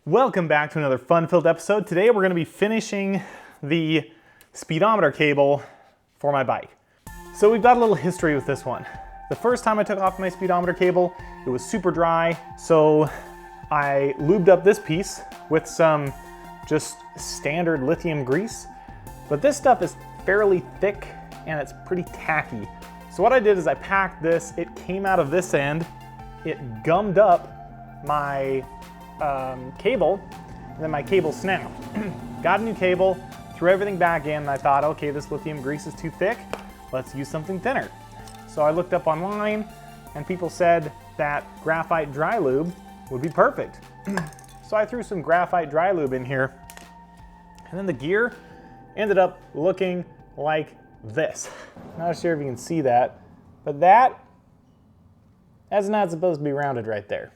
Welcome back to another fun-filled episode. Today we're going to be finishing the speedometer cable for my bike. So we've got a little history with this one. The first time I took off my speedometer cable, it was super dry, so I lubed up this piece with some just standard lithium grease. But this stuff is fairly thick and it's pretty tacky. So what I did is I packed this, it came out of this end, it gummed up my cable, and then my cable snapped. Got a new cable, threw everything back in, and I thought, okay, this lithium grease is too thick, let's use something thinner. So I looked up online, and people said that graphite dry lube would be perfect. So I threw some graphite dry lube in here, and then the gear ended up looking like this. Not sure if you can see that, but that's not supposed to be rounded right there.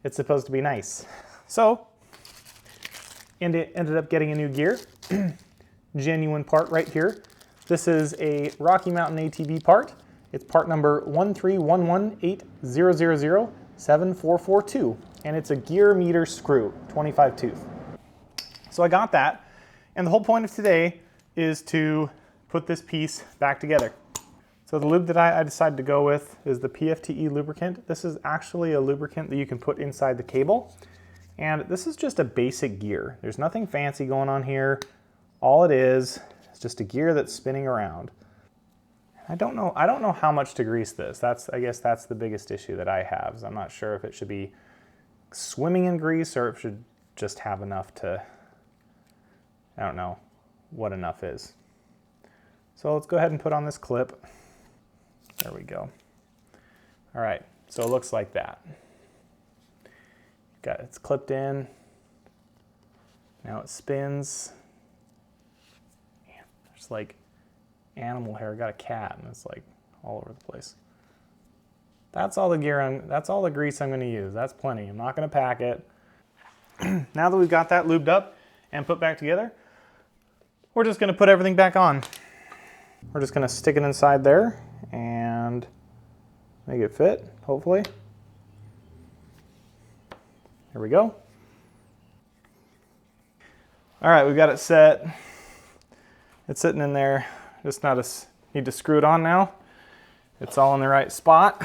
It's supposed to be nice. So, ended up getting a new gear. Genuine part right here. This is a Rocky Mountain ATV part. It's part number 1311800074442, and it's a gear meter screw, 25 tooth. So I got that, and the whole point of today is to put this piece back together. So the lube that I decided to go with is the PFTE lubricant. This is actually a lubricant that you can put inside the cable. And this is just a basic gear. There's nothing fancy going on here. All it is just a gear that's spinning around. I don't know how much to grease this. I guess that's the biggest issue that I have. Is I'm not sure if it should be swimming in grease or if it should just have enough to, I don't know what enough is. So let's go ahead and put on this clip. There we go. All right, so it looks like that. It's clipped in. Now it spins. Man, there's like animal hair. I got a cat and it's like all over the place. That's all the gear that's all the grease I'm gonna use. That's plenty. I'm not gonna pack it. Now that we've got that lubed up and put back together, we're just gonna put everything back on. We're just gonna stick it inside there and make it fit, hopefully. Here we go. All right, we've got it set. It's sitting in there. Just need to screw it on now. It's all in the right spot.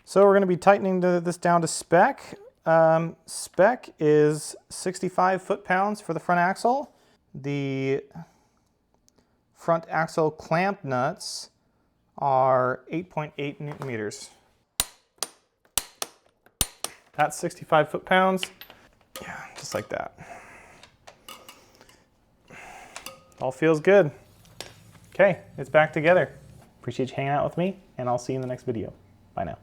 So we're gonna be tightening this down to spec. Spec is 65 foot-pounds for the front axle. The front axle clamp nuts are 8.8 Newton meters. That's 65 foot-pounds. Yeah, just like that. All feels good. Okay, it's back together. Appreciate you hanging out with me, and I'll see you in the next video. Bye now.